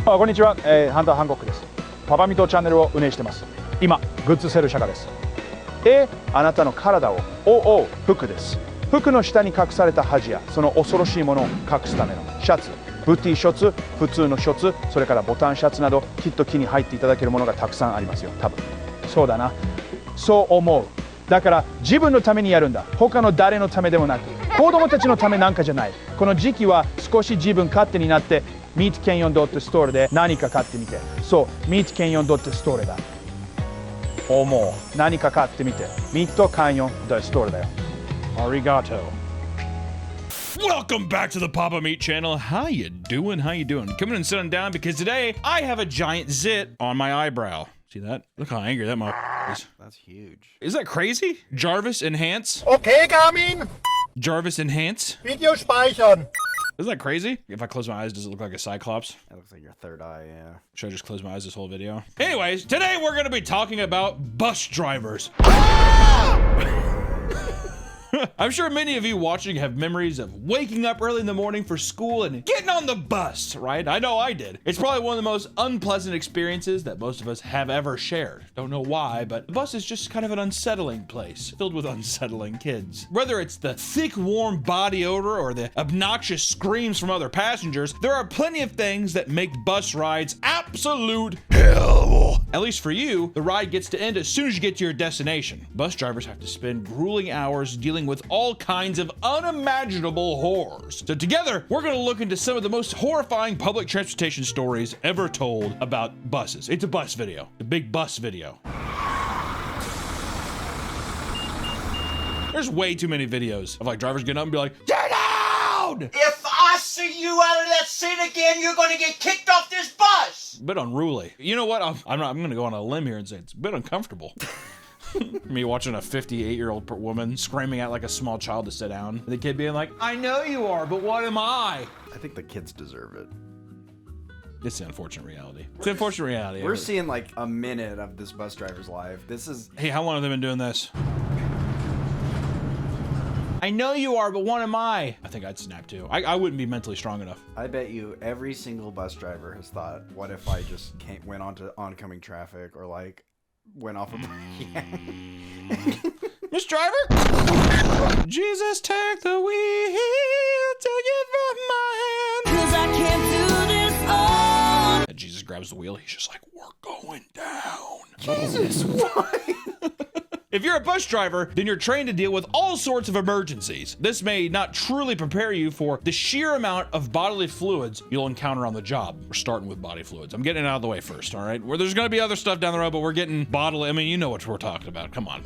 こんにちは、ハンターハンコックです。パパミトチャンネルを運営してます。今、グッズセール社会です。あなたの体を覆う服です。服の下に隠された恥やその恐ろしいものを隠すためのシャツ、ブティシャツ、普通のシャツ、それからボタンシャツなどきっと気に入っていただけるものがたくさんありますよ。多分そうだな、そう思う。だから自分のためにやるんだ。他の誰のためでもなく、子供たちのためなんかじゃない。この時期は少し自分勝手になってミートケンヨンドットストールで何か買ってみて。そう、ミートケンヨンドットストールだ。思う。何か買ってみて。ミートケンヨンドットストールだよ。Arigato. Welcome back to the Papa Meat channel. How you doing? How you doing? Coming and sitting down because today I have a giant zit on my eyebrow. See that? Look how angry that motherfucker is. That's huge. Is that crazy? Jarvis enhance? Okay, Garmin. Jarvis enhance? Video speichern. Isn't that crazy? If I close my eyes, does it look like a cyclops? That looks like your third eye, yeah. Should I just close my eyes this whole video? Anyways, today we're gonna be talking about bus drivers. I'm sure many of you watching have memories of waking up early in the morning for school and getting on the bus, right? I know I did. It's probably one of the most unpleasant experiences that most of us have ever shared. Don't know why, but the bus is just kind of an unsettling place, filled with unsettling kids. Whether it's the thick, warm body odor or the obnoxious screams from other passengers, there are plenty of things that make bus rides absolute hell. At least for you, the ride gets to end as soon as you get to your destination. Bus drivers have to spend grueling hours dealing with all kinds of unimaginable horrors. So together, we're gonna look into some of the most horrifying public transportation stories ever told about buses. It's a bus video, a big bus video. There's way too many videos of like drivers getting up and be like, "Get down!" If I see you out of that seat again, you're gonna get kicked off this bus. A bit unruly. You know what? I'm gonna go on a limb here and say it's a bit uncomfortable. Me watching a 58-year-old woman screaming at like a small child to sit down. The kid being like, "I know you are, but what am I?" I think the kids deserve it. It's the unfortunate reality. It's the unfortunate reality. We're seeing like a minute of this bus driver's life. This is... Hey, how long have they been doing this? I know you are, but what am I? I think I'd snap too. I wouldn't be mentally strong enough. I bet you every single bus driver has thought, what if I just went onto oncoming traffic or like went off of... Miss Driver? Jesus, take the wheel, take it from my hand. 'Cause I can't do this all. And Jesus grabs the wheel. He's just like, we're going down. Jesus, why? If you're a bus driver, then you're trained to deal with all sorts of emergencies. This may not truly prepare you for the sheer amount of bodily fluids you'll encounter on the job. We're starting with body fluids. I'm getting it out of the way first, all right? Where there's gonna be other stuff down the road, but we're getting bodily. I mean, you know what we're talking about. Come on.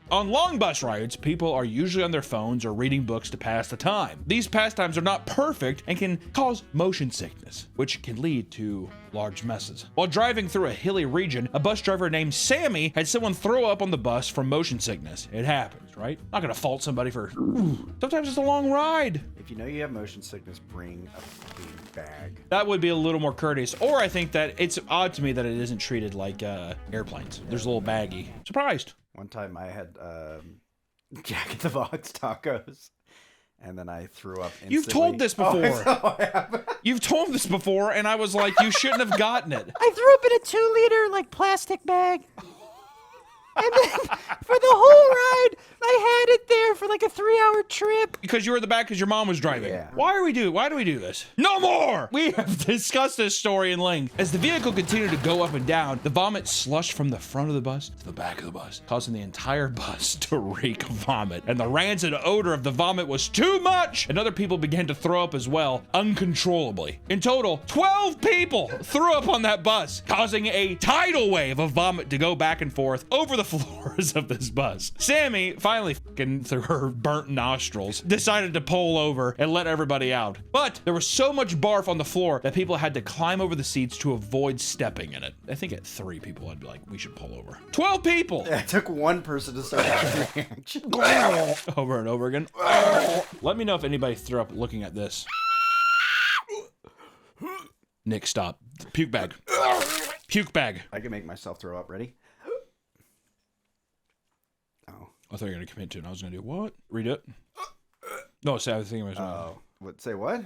On long bus rides, people are usually on their phones or reading books to pass the time. These pastimes are not perfect and can cause motion sickness, which can lead to large messes. While driving through a hilly region, a bus driver named Sammy had someone throw up on the bus from motion sickness. It happens, right? Not gonna fault somebody for... Sometimes it's a long ride. If you know you have motion sickness, bring a fucking bag. That would be a little more courteous. Or I think that it's odd to me that it isn't treated like airplanes. There's a little baggie. Surprised. One time I had Jack in the Box tacos, and then I threw up instantly. You've told this before. Oh, You've told this before, and I was like, you shouldn't have gotten it. I threw up in a 2-liter like plastic bag. And then for the whole ride, I had it there for like a 3-hour trip. Because you were in the back because your mom was driving. Yeah. Why do we do this? No more! We have discussed this story in length. As the vehicle continued to go up and down, the vomit slushed from the front of the bus to the back of the bus, causing the entire bus to reek vomit. And the rancid odor of the vomit was too much! And other people began to throw up as well, uncontrollably. In total, 12 people threw up on that bus, causing a tidal wave of vomit to go back and forth over the floors of this bus. Sammy, finally through her burnt nostrils, decided to pull over and let everybody out. But there was so much barf on the floor that people had to climb over the seats to avoid stepping in it. I think at 3 people, I'd be like, we should pull over. 12 people! Yeah, it took one person to start having a reaction. Over and over again. Let me know if anybody threw up looking at this. Nick, stop. Puke bag. Puke bag. I can make myself throw up. Ready? Oh. I thought you were going to commit to it, and I was going to do what? Read it? No, say I was thinking myself. Oh. What? Say what?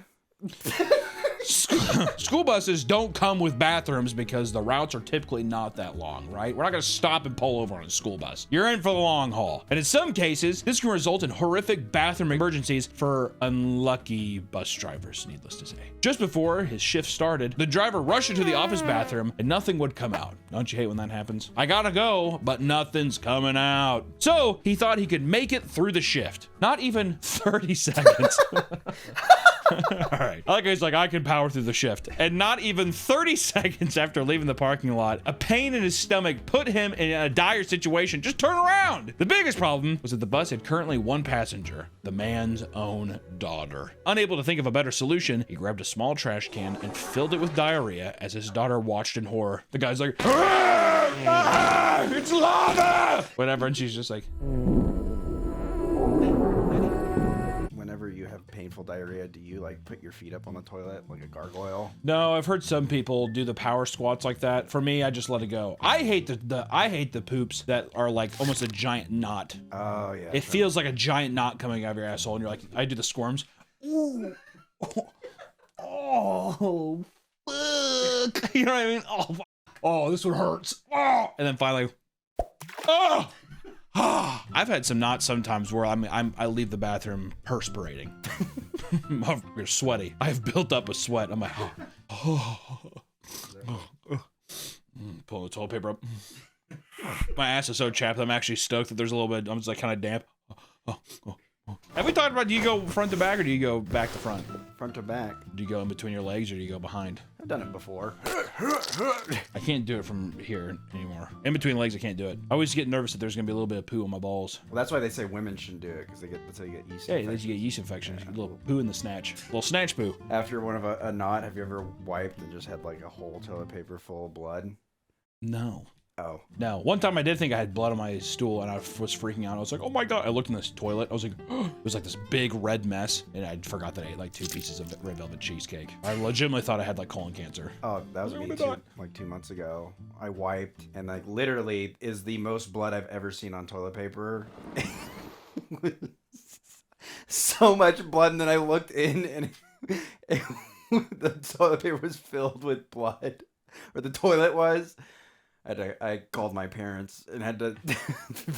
School buses don't come with bathrooms because the routes are typically not that long, right? We're not gonna stop and pull over on a school bus. You're in for the long haul. And in some cases, this can result in horrific bathroom emergencies for unlucky bus drivers, needless to say. Just before his shift started, the driver rushed into the office bathroom and nothing would come out. Don't you hate when that happens? I gotta go, but nothing's coming out. So he thought he could make it through the shift. Not even 30 seconds. All right. I like how he's like, I can power through the shift. And not even 30 seconds after leaving the parking lot, a pain in his stomach put him in a dire situation. Just turn around. The biggest problem was that the bus had currently one passenger, the man's own daughter. Unable to think of a better solution, he grabbed a small trash can and filled it with diarrhea as his daughter watched in horror. The guy's like, it's lava! Whatever, and she's just like, Whenever you have painful diarrhea, do you like put your feet up on the toilet like a gargoyle? no, I've heard some people do the power squats like that. For me, I just let it go. I hate the poops that are like almost a giant knot. Oh yeah. It feels like a giant knot coming out of your asshole, and you're like, I do the squirms. Ooh. Oh, fuck. You know what I mean? Oh, fuck. Oh, this one hurts. Oh, and then finally, oh. I've had some knots sometimes where I leave the bathroom perspirating. You're sweaty. I've built up a sweat. I'm like, pull the toilet paper up. My ass is so chapped. I'm actually stoked that there's a little bit. I'm just like kind of damp. Have we talked about, do you go front to back or do you go back to front? Front to back. Do you go in between your legs or do you go behind? I've done it before. I can't do it from here anymore. In between legs, I can't do it. I always get nervous that there's gonna be a little bit of poo on my balls. Well, that's why they say women shouldn't do it, because that's how you get yeast Yeah, infections. you get yeast infections. A little poo in the snatch. A little snatch poo. After one of a knot, have you ever wiped and just had like a whole toilet paper full of blood? No. Oh. No. One time I did think I had blood on my stool and I was freaking out. I was like, oh my God. I looked in this toilet. I was like, it was like this big red mess. And I forgot that I ate like 2 pieces of red velvet cheesecake. I legitimately thought I had like colon cancer. Oh, that was me too. Like 2 months ago. I wiped and like literally is the most blood I've ever seen on toilet paper. So much blood, and then I looked in and the toilet paper was filled with blood. Or the toilet was. I called my parents and had to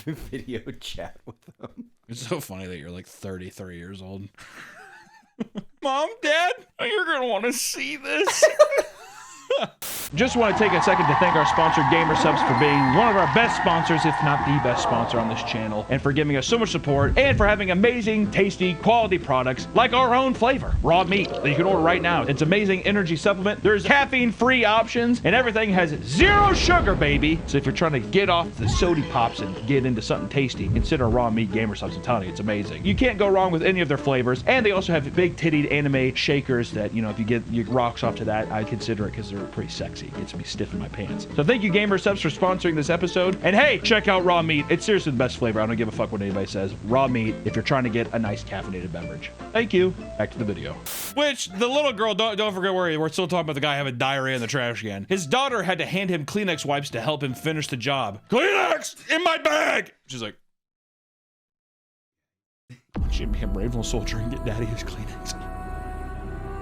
video chat with them. It's so funny that you're like 33 years old. Mom, Dad, you're gonna want to see this. Just want to take a second to thank our sponsor, Gamer Subs, for being one of our best sponsors, if not the best sponsor on this channel, and for giving us so much support, and for having amazing, tasty, quality products like our own flavor, raw meat, that you can order right now. It's amazing energy supplement. There's caffeine-free options, and everything has 0 sugar, baby. So if you're trying to get off the sody pops and get into something tasty, consider raw meat Gamer Subs. I'm telling you, it's amazing. You can't go wrong with any of their flavors, and they also have big-tittied anime shakers that, you know, if you get your rocks off to that, I'd consider it because they're pretty sexy. It gets me stiff in my pants. So thank you, Gamer Subs, for sponsoring this episode. And hey, check out raw meat. It's seriously the best flavor. I don't give a fuck what anybody says. Raw meat, if you're trying to get a nice caffeinated beverage. Thank you. Back to the video. Which, the little girl, don't forget where we're still talking about the guy having diarrhea in the trash can. His daughter had to hand him Kleenex wipes to help him finish the job. Kleenex in my bag! She's like, she'd be a brave little soldier and get daddy his Kleenex.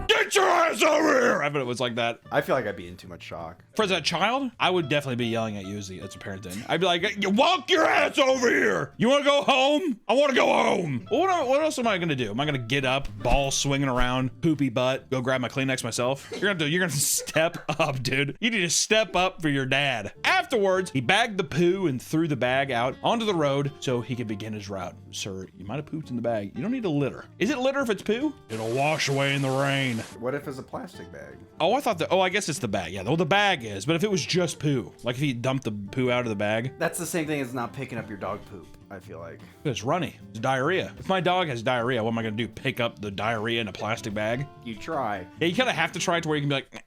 Get your ass over here! I bet it was like that. I feel like I'd be in too much shock. For as a child, I would definitely be yelling at you as a parent then. I'd be like, you walk your ass over here! You wanna go home? I wanna go home! Well, what else am I gonna do? Am I gonna get up, ball swinging around, poopy butt, go grab my Kleenex myself? You're gonna step up, dude. You need to step up for your dad. Afterwards, he bagged the poo and threw the bag out onto the road so he could begin his route. Sir, you might have pooped in the bag. You don't need a litter. Is it litter if it's poo? It'll wash away in the rain. What if it's a plastic bag? Oh, I thought that. Oh, I guess it's the bag. Yeah, well, the bag is. But if it was just poo, like if he dumped the poo out of the bag, That's the same thing as not picking up your dog poop, I feel like. it's runny. It's diarrhea. If my dog has diarrhea, what am I gonna do? Pick up the diarrhea in a plastic bag? You try. Yeah, you kind of have to try it to where you can be like.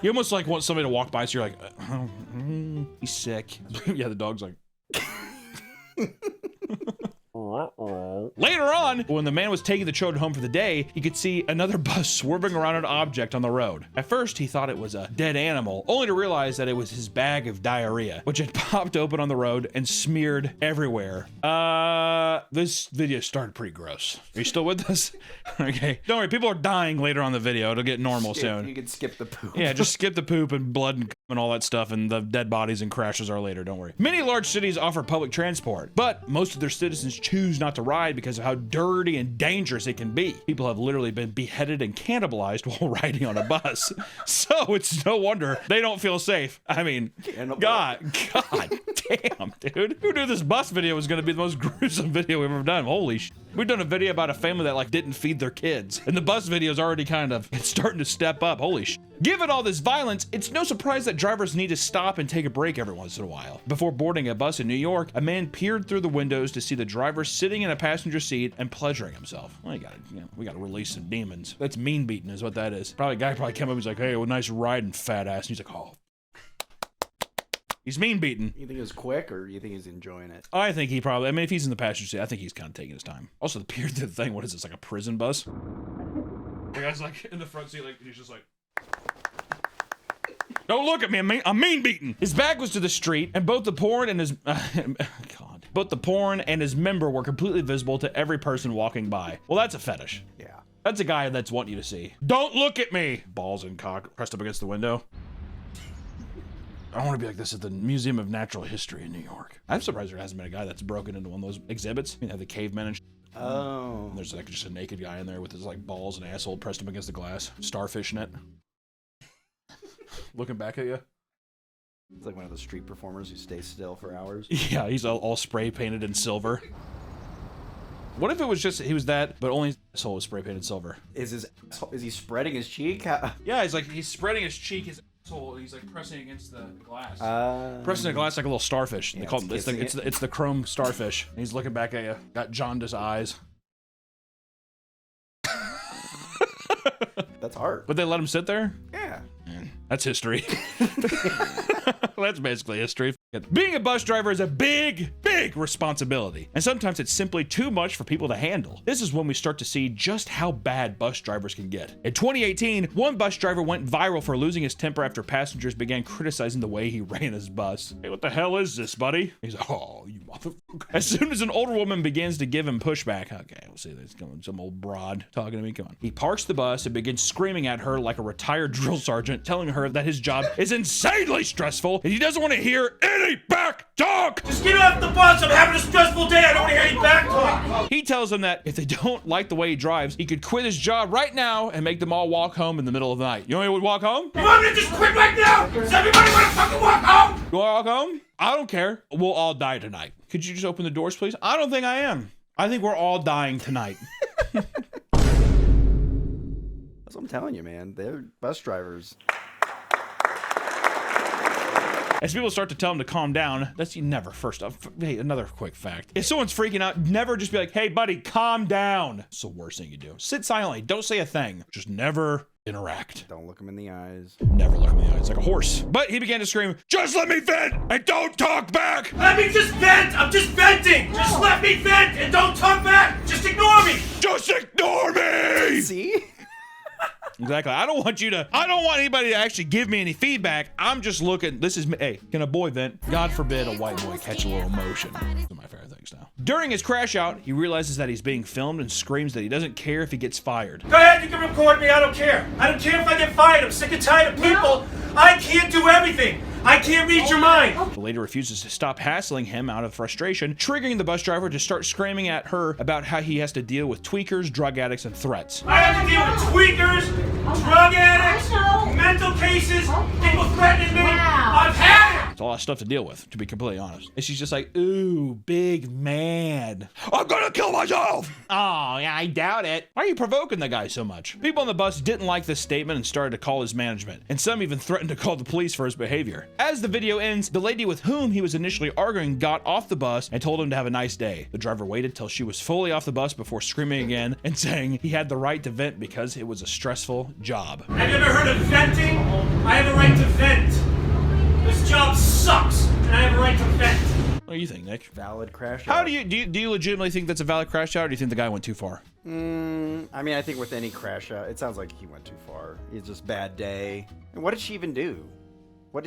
You almost like want somebody to walk by, so you're like, he's sick. Yeah, the dog's like. Later on, when the man was taking the children home for the day, he could see another bus swerving around an object on the road. At first, he thought it was a dead animal, only to realize that it was his bag of diarrhea, which had popped open on the road and smeared everywhere. This video started pretty gross. Are you still with us? Okay. Don't worry, people are dying later on the video. It'll get normal soon. You can skip the poop. Yeah, just skip the poop and blood and all that stuff, and the dead bodies and crashes are later, don't worry. Many large cities offer public transport, but most of their citizens choose not to ride because of how dirty and dangerous it can be. People have literally been beheaded and cannibalized while riding on a bus. So it's no wonder they don't feel safe. I mean, God damn, dude. Who knew this bus video was gonna be the most gruesome video we've ever done? Holy sh. We've done a video about a family that like didn't feed their kids, and the bus video is already kind of starting to step up. Holy sh. Given all this violence, it's no surprise that drivers need to stop and take a break every once in a while. Before boarding a bus in New York, a man peered through the windows to see the driver sitting in a passenger seat and pleasuring himself. Well, we gotta release some demons. That's mean beating is what that is. Probably a guy came up and was like, hey, well, nice riding, fat ass. And he's like, oh. He's mean beating. You think it was quick, or you think he's enjoying it? I think he probably, I mean, if he's in the passenger seat, I think he's kind of taking his time. Also, the peer through the thing, what is this, like a prison bus? The guy's like in the front seat, like, he's just like, don't look at me, I'm mean beating. His back was to the street, and both the porn and his, both the porn and his member were completely visible to every person walking by. Well, that's a fetish. Yeah. That's a guy that's wanting you to see. Don't look at me! Balls and cock pressed up against the window. I want to be like this at the Museum of Natural History in New York. I'm surprised there hasn't been a guy that's broken into one of those exhibits. You know, the cavemen and Oh. and there's like just a naked guy in there with his like balls and asshole pressed up against the glass, starfish net. Looking back at you. It's like one of those street performers who stays still for hours. Yeah, he's all spray painted in silver. What if it was just he was that, but only his asshole was spray painted silver? Is he spreading his cheek? Yeah, he's spreading his cheek, his asshole, and he's like pressing against the glass. Pressing the glass like a little starfish. Yeah, they call it's the chrome starfish. And he's looking back at you, got jaundiced eyes. That's art. Would they let him sit there? Yeah. That's history. That's basically history. Being a bus driver is a big responsibility, and sometimes it's simply too much for people to handle. This is when we start to see just how bad bus drivers can get. In 2018, one bus driver went viral for losing his temper after passengers began criticizing the way he ran his bus. Hey, what the hell is this, buddy? He's like, oh, you motherfucker. As soon as an older woman begins to give him pushback, okay, we'll see this coming, some old broad talking to me, come on. He parks the bus and begins screaming at her like a retired drill sergeant, telling her that his job is insanely stressful and he doesn't want to hear any back talk. Just get off the bus. I'm having a stressful day. I don't want to hear any back talk. He tells them that if they don't like the way he drives, he could quit his job right now and make them all walk home in the middle of the night. You know who would walk home? You want me to just quit right now? Does everybody want to fucking walk home? You want to walk home? I don't care. We'll all die tonight. Could you just open the doors, please? I don't think I am. I think we're all dying tonight. That's what I'm telling you, man. They're bus drivers. As people start to tell him to calm down, hey, another quick fact. If someone's freaking out, never just be like, hey buddy, calm down. It's the worst thing you do. Sit silently, don't say a thing. Just never interact. Don't look him in the eyes. Never look him in the eyes, like a horse. But he began to scream, just let me vent and don't talk back. Let me just vent. I'm just venting. Just let me vent and don't talk back. Just ignore me. Just ignore me. See? Exactly. I don't want anybody to actually give me any feedback. I'm just looking. This is me. Hey, can a boy vent? God forbid a white boy catch a little emotion. Those are my favorite things now. During his crash out, he realizes that he's being filmed and screams that he doesn't care if he gets fired. Go ahead, you can record me. I don't care. I don't care if I get fired. I'm sick and tired of people. I can't do everything. I can't read your mind. The lady refuses to stop hassling him out of frustration, triggering the bus driver to start screaming at her about how he has to deal with tweakers, drug addicts, and threats. I have to deal with tweakers, drug addicts, mental cases, people threatening me. I've had it. It's a lot of stuff to deal with, to be completely honest. And she's just like, ooh, big man. I'm gonna kill myself. Oh, yeah, I doubt it. Why are you provoking the guy so much? People on the bus didn't like this statement and started to call his management. And some even threatened to call the police for his behavior. As the video ends, the lady with whom he was initially arguing got off the bus and told him to have a nice day. The driver waited till she was fully off the bus before screaming again and saying he had the right to vent because it was a stressful job. Have you ever heard of venting? I have a right to vent. This job sucks, and I have a right to vent. Well, do you think, Nick? Valid crash How out. do you legitimately think that's a valid crash out, or do you think the guy went too far? I mean, I think with any crash out, it sounds like he went too far. It's just bad day. And what did she even do? What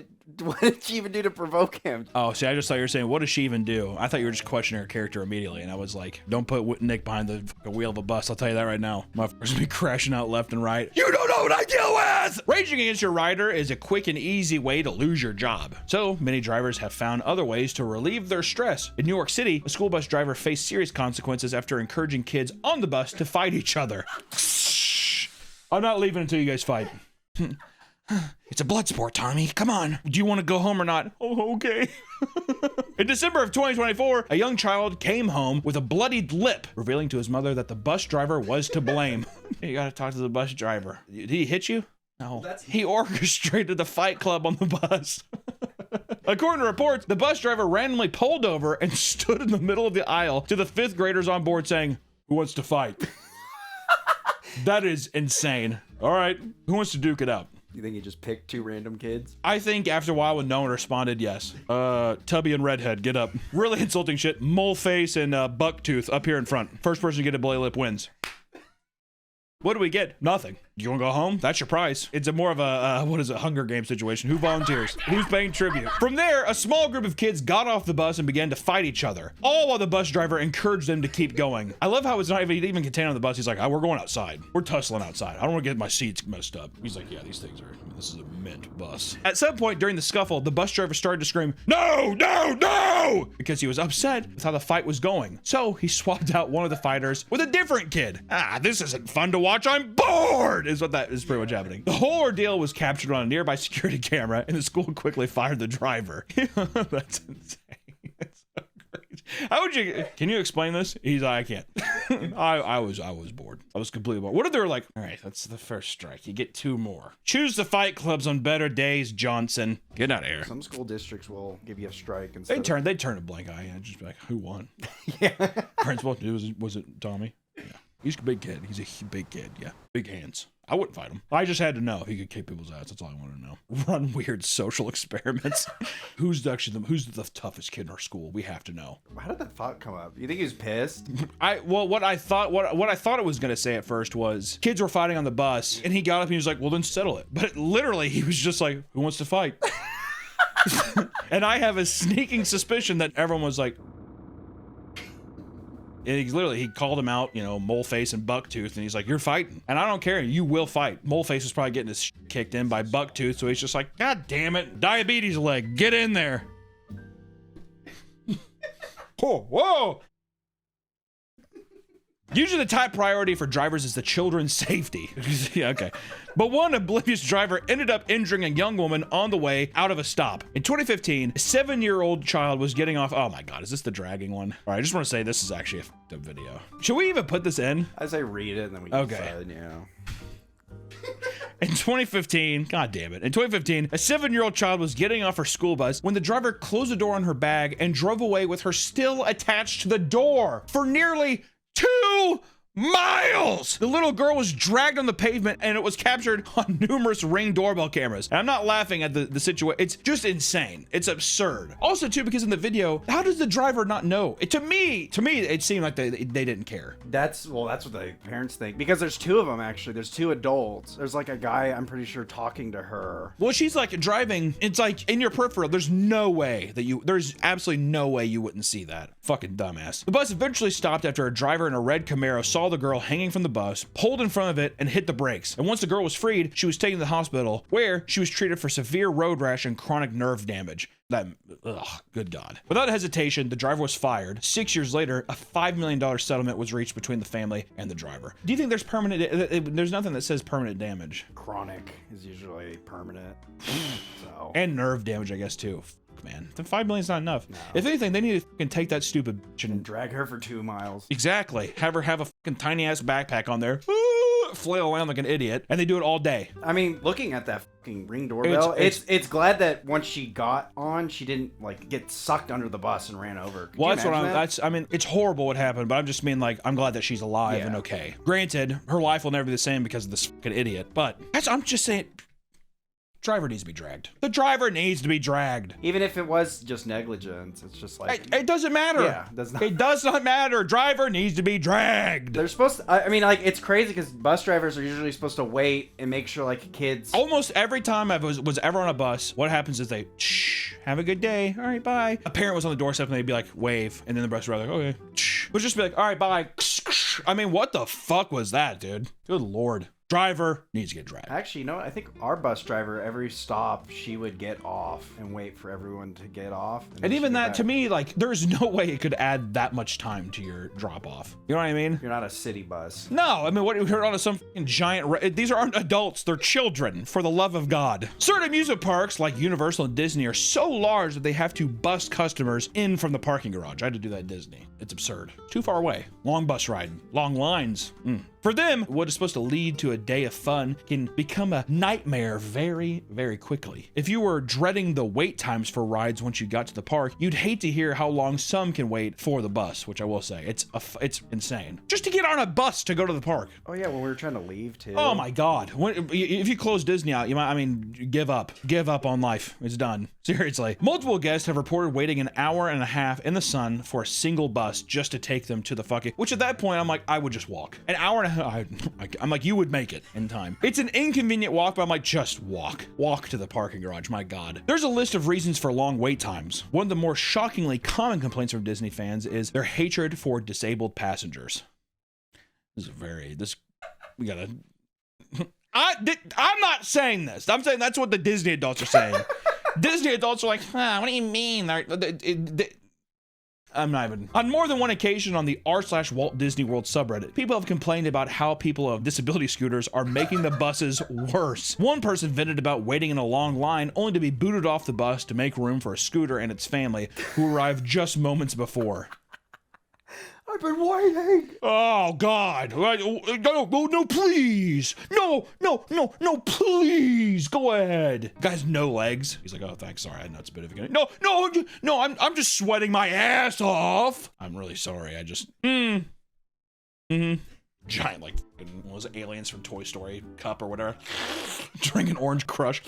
did she even do to provoke him? Oh, see, I just thought you were saying, what does she even do? I thought you were just questioning her character immediately, and I was like, don't put Nick behind the fucking wheel of a bus. I'll tell you that right now. Motherfuckers gonna be crashing out left and right. You don't know what I deal with! Raging against your rider is a quick and easy way to lose your job. So, many drivers have found other ways to relieve their stress. In New York City, a school bus driver faced serious consequences after encouraging kids on the bus to fight each other. I'm not leaving until you guys fight. It's a blood sport, Tommy. Come on. Do you want to go home or not? Oh, okay. In December of 2024, a young child came home with a bloodied lip, revealing to his mother that the bus driver was to blame. You gotta talk to the bus driver. Did he hit you? No. He orchestrated the fight club on the bus. According to reports, the bus driver randomly pulled over and stood in the middle of the aisle to the 5th graders on board saying, "Who wants to fight?" That is insane. All right, who wants to duke it out? You think he just picked 2 random kids? I think after a while when no one responded, yes. Tubby and Redhead, get up. Really insulting shit. Moleface and Bucktooth up here in front. First person to get a bloody lip wins. What do we get? Nothing. You want to go home? That's your prize. It's a more of a, what is it, Hunger Games situation. Who volunteers? Who's paying tribute? From there, a small group of kids got off the bus and began to fight each other, all while the bus driver encouraged them to keep going. I love how it's not even contained on the bus. He's like, we're going outside. We're tussling outside. I don't want to get my seats messed up. He's like, yeah, these things are, this is a mint bus. At some point during the scuffle, the bus driver started to scream, "No, no, no!" because he was upset with how the fight was going. So he swapped out one of the fighters with a different kid. This isn't fun to watch. I'm bored, is what that is pretty much happening. The whole ordeal was captured on a nearby security camera, and the school quickly fired the driver. That's insane. That's so great. How would you? Can you explain this? He's like, I can't. I was bored. I was completely bored. What if they were like, all right, that's the first strike. You get 2 more. Choose the fight clubs on better days, Johnson. Get out of here. Some school districts will give you a strike instead. They'd turn a blank eye and just be like, who won? Yeah. Principal, was it Tommy? Yeah. He's a big kid. He's a big kid. Yeah. Big hands. I wouldn't fight him. I just had to know he could kick people's ass. That's all I wanted to know. Run weird social experiments. Who's the toughest kid in our school? We have to know. How did that thought come up? You think he was pissed? What I thought it was gonna say at first was kids were fighting on the bus, and he got up and he was like, well, then settle it. But literally he was just like, who wants to fight? And I have a sneaking suspicion that everyone was like, he called him out, Moleface and Bucktooth, and he's like, you're fighting. And I don't care, you will fight. Moleface was probably getting his shit kicked in by Bucktooth, so he's just like, God damn it, diabetes leg, get in there. Oh, whoa. Usually the top priority for drivers is the children's safety. Yeah, okay. But one oblivious driver ended up injuring a young woman on the way out of a stop. In 2015, a 7-year-old child was getting off. Oh my God, is this the dragging one? All right, I just want to say this is actually a f***ed up video. Should we even put this in? As I read it, and then we can decide, In 2015, God damn it. In 2015, a 7-year-old child was getting off her school bus when the driver closed the door on her bag and drove away with her still attached to the door for nearly 2 miles. The little girl was dragged on the pavement, and it was captured on numerous Ring doorbell cameras. And I'm not laughing at the situation. It's just insane. It's absurd. Also, too, because in the video, how does the driver not know? To me, it seemed like they didn't care. That's what the parents think, because there's 2 of them actually. There's 2 adults. There's like a guy, I'm pretty sure, talking to her. Well, she's like driving. It's like in your peripheral. There's absolutely no way you wouldn't see that. Fucking dumbass. The bus eventually stopped after a driver in a red Camaro saw the girl hanging from the bus, pulled in front of it, and hit the brakes. And once the girl was freed, she was taken to the hospital, where she was treated for severe road rash and chronic nerve damage. Good God. Without hesitation, the driver was fired. 6 years later, a $5 million settlement was reached between the family and the driver. Do you think there's there's nothing that says permanent damage? Chronic is usually permanent. So. And nerve damage, I guess, too. Man, the $5 million's not enough. No. If anything, they need to fucking take that stupid bitch and drag her for 2 miles. Exactly. Have her have a fucking tiny ass backpack on there, flail around like an idiot, and they do it all day. I mean, looking at that fucking Ring doorbell, it's glad that once she got on, she didn't like get sucked under the bus and ran over. Could well, I mean, it's horrible what happened, but I'm just mean like I'm glad that she's alive and okay. Granted, her life will never be the same because of this fucking idiot, but I'm just saying. driver needs to be dragged. The driver needs to be dragged. Even if it was just negligence, it's just like It doesn't matter. Yeah, it does not matter. Driver needs to be dragged. they're supposed to, I mean, like, it's crazy because bus drivers are usually supposed to wait and make sure like kids. Almost every time I was ever on a bus, what happens is they have a good day. All right, bye. A parent was on the doorstep and they'd be like, wave, and then the bus driver like, okay. Would just be like, all right, bye. I mean, what the fuck was that, dude? Good lord. Driver needs to get dragged. Actually, you know what? I think our bus driver, every stop, she would get off and wait for everyone to get off. And even that, to me, like, there's no way it could add that much time to your drop off. You know what I mean? You're not a city bus. No, I mean, what, you're on some fucking giant, these aren't adults, they're children, for the love of God. Certain amusement parks, like Universal and Disney, are so large that they have to bus customers in from the parking garage. I had to do that at Disney. It's absurd. Too far away. Long bus ride. Long lines. For them, what is supposed to lead to a day of fun can become a nightmare very, very quickly. If you were dreading the wait times for rides once you got to the park, you'd hate to hear how long some can wait for the bus, which I will say, it's insane. Just to get on a bus to go to the park. Oh yeah, when we were trying to leave too. Oh my God. If you close Disney out, you might, I mean, give up on life. It's done. Seriously. Multiple guests have reported waiting an hour and a half in the sun for a single bus just to take them to the fucking, which at that point, I'm like, I would just walk. An hour and a half, I'm like, you would make it in time. It's an inconvenient walk, but I'm like, just walk. Walk to the parking garage, my God. There's a list of reasons for long wait times. One of the more shockingly common complaints from Disney fans is their hatred for disabled passengers. We gotta, I'm not saying this. I'm saying that's what the Disney adults are saying. Disney adults are like, what do you mean? I'm not even. On more than one occasion on the r/Walt Disney World subreddit, people have complained about how people of disability scooters are making the buses worse. One person vented about waiting in a long line only to be booted off the bus to make room for a scooter and its family, who arrived just moments before. I've been waiting. Oh God! No, please! No, please! Go ahead. Guy's no legs. He's like, oh, thanks. Sorry, I know it's a bit of a. No. I'm just sweating my ass off. I'm really sorry. I just. Giant, like, one of those aliens from Toy Story cup or whatever. Drinking Orange Crush.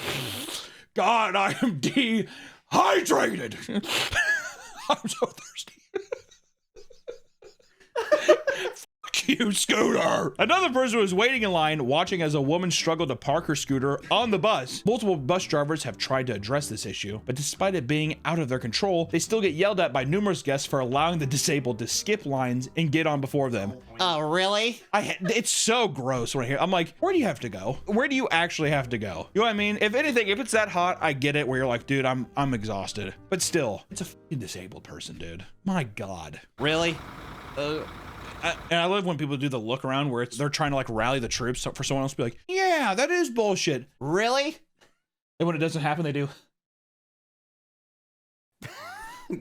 God, I am dehydrated. I'm so thirsty. Fuck you, scooter. Another person was waiting in line watching as a woman struggled to park her scooter on the bus. Multiple bus drivers have tried to address this issue, but despite it being out of their control, they still get yelled at by numerous guests for allowing the disabled to skip lines and get on before them. Oh, really? It's so gross when I hear. I'm like, where do you have to go? Where do you actually have to go? You know what I mean? If anything, if it's that hot, I get it. Where you're like, dude, I'm exhausted. But still, it's a fucking disabled person, dude. My God. Really? And I love when people do the look around where they're trying to like rally the troops for someone else to be like, yeah, that is bullshit. Really? And when it doesn't happen, they do.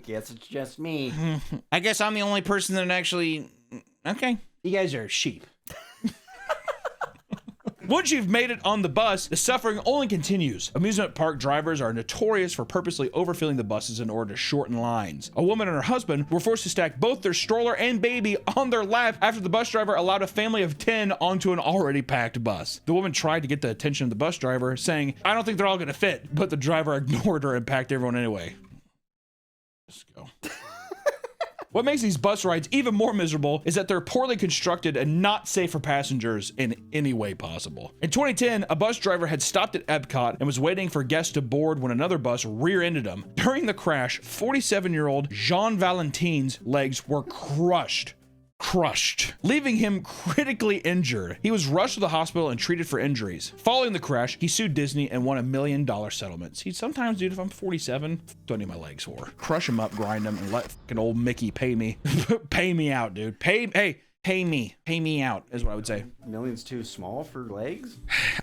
Guess it's just me. I guess I'm the only person that actually. Okay. You guys are sheep. Once you've made it on the bus, the suffering only continues. Amusement park drivers are notorious for purposely overfilling the buses in order to shorten lines. A woman and her husband were forced to stack both their stroller and baby on their lap after the bus driver allowed a family of 10 onto an already packed bus. The woman tried to get the attention of the bus driver, saying, I don't think they're all gonna fit, but the driver ignored her and packed everyone anyway. Let's go. What makes these bus rides even more miserable is that they're poorly constructed and not safe for passengers in any way possible. In 2010, a bus driver had stopped at Epcot and was waiting for guests to board when another bus rear-ended him. During the crash, 47-year-old Jean Valentin's legs were crushed, leaving him critically injured. He was rushed to the hospital and treated for injuries. Following the crash, he sued Disney and won $1 million settlement. See, sometimes, dude, if I'm 47, don't need my legs for. Crush them up, grind them, and let fucking old Mickey pay me. Pay me out, dude. Pay me out, is what I would say. Million's too small for legs?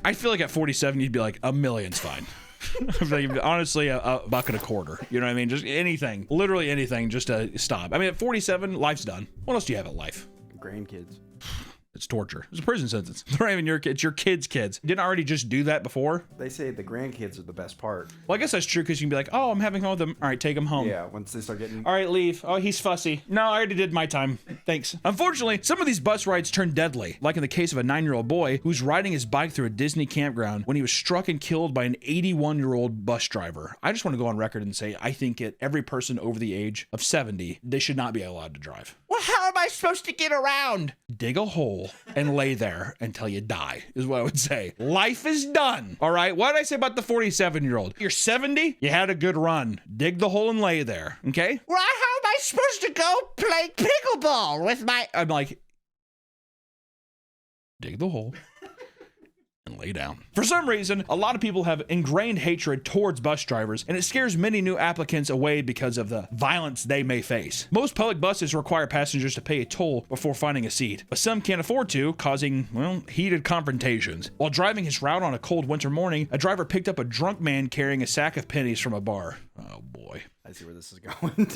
I feel like at 47, you'd be like, $1 million's fine. Honestly, a buck and a quarter. You know what I mean? Just anything, literally anything, just to stop. I mean, at 47, life's done. What else do you have in life? Grandkids. It's torture. It's a prison sentence. They're not even your kids. Your kids' kids. Didn't I already just do that before? They say the grandkids are the best part. Well, I guess that's true because you can be like, oh, I'm having fun with them. All right, take them home. Yeah, once they start getting... All right, leave. Oh, he's fussy. No, I already did my time. Thanks. Unfortunately, some of these bus rides turn deadly, like in the case of a 9-year-old boy who's riding his bike through a Disney campground when he was struck and killed by an 81-year-old bus driver. I just want to go on record and say I think every person over the age of 70, they should not be allowed to drive. Well, how am I supposed to get around? Dig a hole and lay there until you die, is what I would say. Life is done. All right. What did I say about the 47-year-old? You're 70. You had a good run. Dig the hole and lay there. Okay. Well, how am I supposed to go play pickleball with my... I'm like, dig the hole and lay down. For some reason, a lot of people have ingrained hatred towards bus drivers, and it scares many new applicants away because of the violence they may face. Most public buses require passengers to pay a toll before finding a seat, but some can't afford to, causing, well, heated confrontations. While driving his route on a cold winter morning, a driver picked up a drunk man carrying a sack of pennies from a bar. Oh boy. I see where this is going.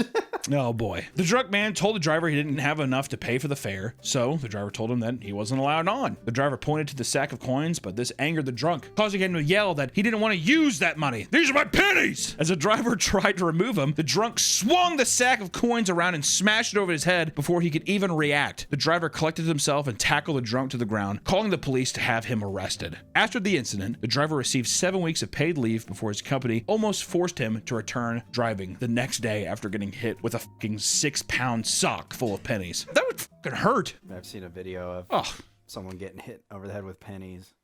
Oh boy. The drunk man told the driver he didn't have enough to pay for the fare, so the driver told him that he wasn't allowed on. The driver pointed to the sack of coins, but this angered the drunk, causing him to yell that he didn't want to use that money. These are my pennies! As the driver tried to remove him, the drunk swung the sack of coins around and smashed it over his head before he could even react. The driver collected himself and tackled the drunk to the ground, calling the police to have him arrested. After the incident, the driver received 7 weeks of paid leave before his company almost forced him to return driving the next day after getting hit with a fucking 6-pound sock full of pennies. That would fucking hurt. I've seen a video of someone getting hit over the head with pennies.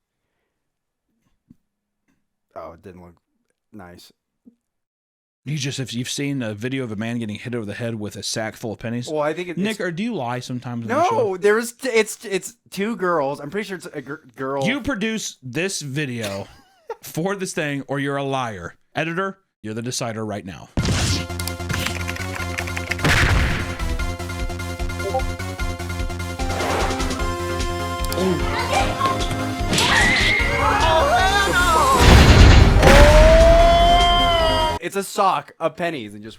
Oh, it didn't look nice. If you've seen a video of a man getting hit over the head with a sack full of pennies. Well, I think Nick, or do you lie sometimes? On the show? No, it's 2 girls. I'm pretty sure it's a girl. You produce this video for this thing, or you're a liar. Editor, you're the decider right now. It's a sock of pennies and just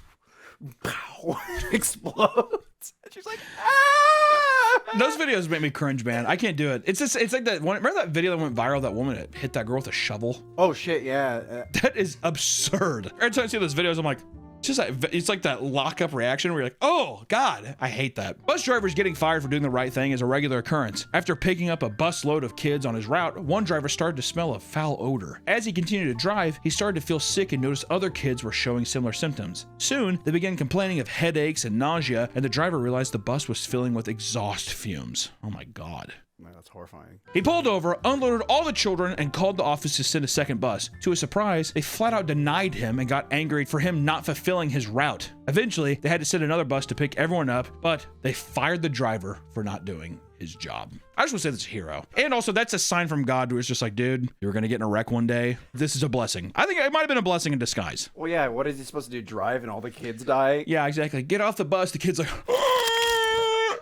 explodes. And she's like, ah! Those videos make me cringe, man. I can't do it. It's like that one. Remember that video that went viral? That woman that hit that girl with a shovel? Oh shit, yeah. That is absurd. Every time I see those videos, I'm like, it's like that lockup reaction where you're like, oh God, I hate that. Bus drivers getting fired for doing the right thing is a regular occurrence. After picking up a bus load of kids on his route, one driver started to smell a foul odor. As he continued to drive, he started to feel sick and noticed other kids were showing similar symptoms. Soon, they began complaining of headaches and nausea, and the driver realized the bus was filling with exhaust fumes. Oh my God. Man, that's horrifying. He pulled over, unloaded all the children, and called the office to send a second bus. To his surprise, they flat out denied him and got angry for him not fulfilling his route. Eventually, they had to send another bus to pick everyone up, but they fired the driver for not doing his job. I just want to say that's a hero. And also, that's a sign from God where it's just like, dude, you're going to get in a wreck one day. This is a blessing. I think it might have been a blessing in disguise. Well, yeah, what is he supposed to do? Drive and all the kids die? Yeah, exactly. Get off the bus. The kid's like,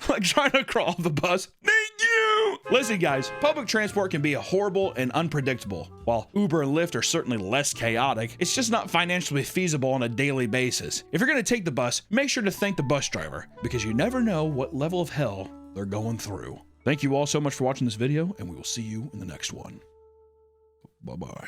like trying to crawl off the bus. Thank you. Listen, guys, public transport can be horrible and unpredictable. While Uber and Lyft are certainly less chaotic, it's just not financially feasible on a daily basis. If you're going to take the bus, make sure to thank the bus driver, because you never know what level of hell they're going through. Thank you all so much for watching this video, and we will see you in the next one. Bye-bye.